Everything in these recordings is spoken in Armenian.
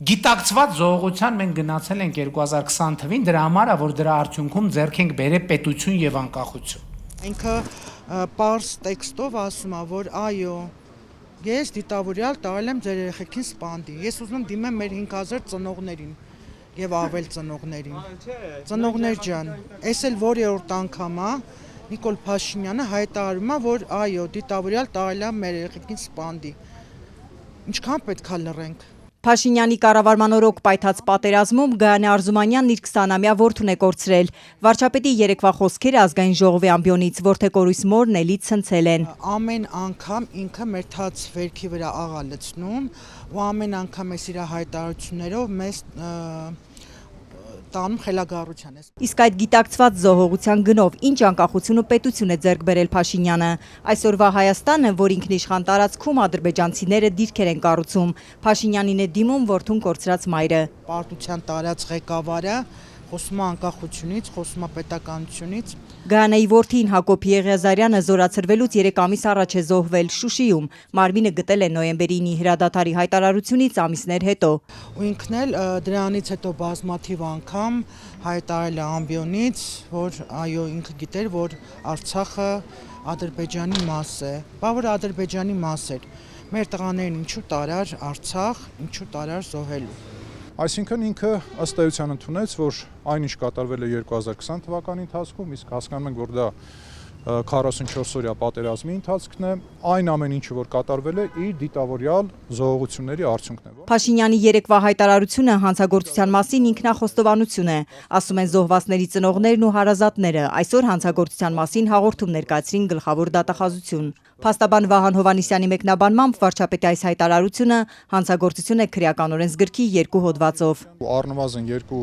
Գիտակցված զողողության մենք գնացել ենք 2020 թվին, դրա համար է, որ դրա արդյունքում ձեռք ենք բերել պետություն եւ անկախություն։ Ինքը պարզ տեքստով ասում է, որ այո, ես դիտավորյալ տալել եմ ձեր երեխեքին սպանդի։ Ես ուզում եմ դիմեմ մեր 5000 ծնողներին եւ ավել ծնողներին։ Ծնողներ ջան, այս էլ որերորդ անգամ է Նիկոլ Փաշինյանը հայտարարում է, որ այո, դիտավորյալ տալել է մեր երեխեքին սպանդի։ Ինչքան պետք է լռենք։ Փաշինյանի կառավարման օրոք պայթած պատերազմում Գայանե Արզումանյանն իր 20-ամյա որդուն է կորցրել։ Վարչապետի երեկվա խոսքերը ազգային ժողովի ամբիոնից Որդեկորույս մորն էլի ցնցել են։ Ամեն անգամ ինքը մեր թաց վերքի վրա աղա լցնում ու ամեն անգամ էս իր հայտարարություններով մեզ տանում խելագարության է։ Իսկ այդ գիտակցված զոհողության գնով ինչ անկախություն ու պետություն է ձեռք բերել Փաշինյանը։ Այսօրվա Հայաստանը, որ ինքնիշխան տարածքում ադրբեջանցիները դիրքեր են կառուցում, Փաշինյանին է դիմում որդուն կորցրած մայրը։ Պարտության տարած ղեկավարը խոսում է անկախությունից, խոսում է պետականությունից։ Գայանեի որդին Հակոբ Եղիազարյանը զորացրվելուց 3 ամիս առաջ է զոհվել Շուշիում։ Մարմինը գտել է նոյեմբերի 9-ի հրադադարի հայտարարությունից ամիսներ հետո։ Ու ինքն էլ դրանից հետո բազմաթիվ անգամ հայտարարել է ամբիոնից, որ այո, ինքը գիտեր, որ Արցախը Ադրբեջանի մաս է։ Բա որ Ադրբեջանի մաս էր։ Մեր տղաներին ինչու տարար Արցախ, ինչու տարար զոհելու։ Այսինքն ինքը ըստ էության ընդունեց, որ այնինչ կատարվել է 2020 թվականի ընթացքում, իսկ հասկանում ենք, որ դա 44-օրյա պատերազմի ընթացքն է, այն ամեն ինչը, որ կատարվել է, իր դիտավորյալ զոհողությունների արդյունքն է։ Փաշինյանի երեկվա հայտարարությունը հանցագործության մասին ինքնախոստովանություն է, ասում են զոհվածների ծնողներն ու հարազատները, այսօր հանցագործության մասին հաղորդում ներկայացրին գլխավոր դատախազություն։ Փաստաբան Վահան Հովհաննիսյանի մեկնաբանմամբ վարչապետի այս հայտարարությունը հանցագործություն է քրեականորեն զգրքի 2 հոդվածով։ Առնվազն 2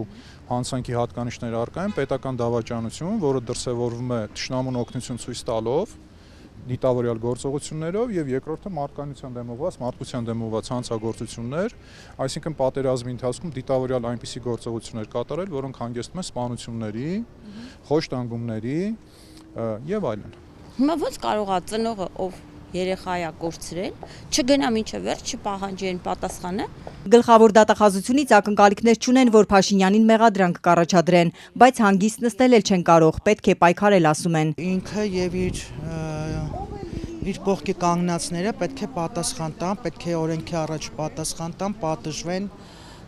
հանցանքի հատկանիշներ առկա են՝ պետական դավաճանություն, որը դրսևորվում է թշնամուն օգնություն ցույց տալով, դիտավորյալ գործողություններով, եւ երկրորդը մարդկանցության դեմ ուղղված, մարդկության դեմ ուղղված հանցագործություններ, այսինքն պատերազմի ընթացքում դիտավորյալ այնպիսի գործողություններ կատարել, որոնք հանգեցնում են սպանությունների, խոշտանգումների եւ այլն։ Հիմա ոնց կարող է ծնողը, ով երեխա է կորցրել, չգնա մինչև վերջ, չպահանջեն պատասխանը։ Գլխավոր դատախազությունից ակնկալիքներ չունեն, որ Փաշինյանին մեղադրանք կառաջադրեն, բայց հանգիստ նստել էլ չեն կարող, պետք է պայքարել, ասում են։ Ինքը եւ իր կողքի կանգնածները պետք է պատասխան տան, պետք է օրենքի առաջ պատասխան տան, պատժվեն,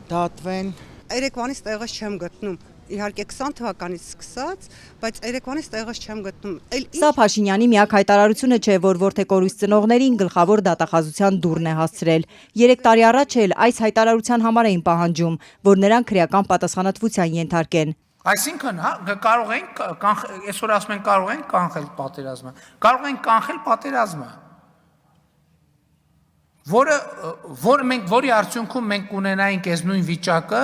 դատվեն։ Երեկվանից տեղս չեմ գտնում։ Իհարկե 20 թվականից սկսած, բայց երեկվանից տեղս չեմ գտնում։ Սա Փաշինյանի միակ հայտարարությունը չէ, որ Որդեկորույս ծնողներին գլխավոր դատախազության դուռն է հասցրել։ 3 տարի առաջ էլ այս հայտարարության համար էին պահանջում, որ նրանք քրեական պատասխանատվության ենթարկեն։ Այսինքն, կարող ենք այսօր ասում են կարող ենք կանխել պատերազմը։ Կարող ենք կանխել պատերազմը, որի արդյունքում մենք ունենայինք այս նույն վիճակը,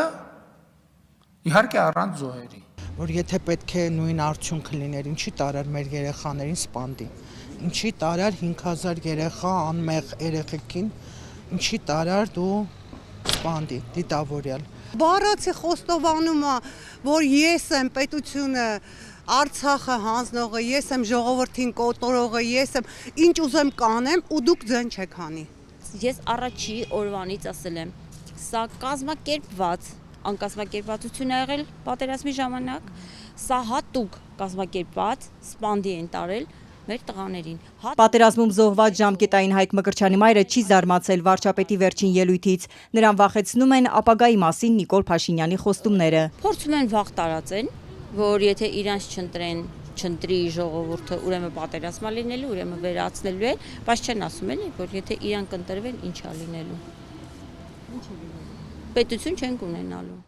իհարկե առանց զոհերի։ Որ եթե պետք է նույն արդյունքը լիներ, ինչի տարար մեր երեխաներին սպանդի, ինչի տարար 5000 երեխա անմեղ երեխեքին, ինչի տարար դու սպանդի, դիտավորյալ։ Բառացի խոստովանումը, որ ես եմ պետությունը, Արցախը հանձնողը, ես եմ ժողովրդին կոտորողը, ես եմ ինչ ուզեմ կանեմ ու դուք ձեն չեք անի։ Ես առաջի օրվանից ասել եմ, սա կազմակերպված անկազմակերպվածություն է եղել պատերազմի ժամանակ, սա հատուկ կազմակերպված սպանդի են տարել մեր տղաներին։ Պատերազմում զոհված ժամկետային Հայկ Մկրտչյանի մայրը չի զարմացել վարչապետի վերջին ելույթից, նրան վախեցնում են ապագայի մասին Նիկոլ Փաշինյանի խոստումները։ Փորձում են վախ տարածեն, որ եթե իրանց չընտրի ժողովուրդը, ուրեմն պատերազմա լինելու, ուրեմն վերացնելու է, բայց չեն ասում էլի, որ եթե իրանք ընտրվեն, ինչ է լինելու։ Պետություն չենք ունենալու։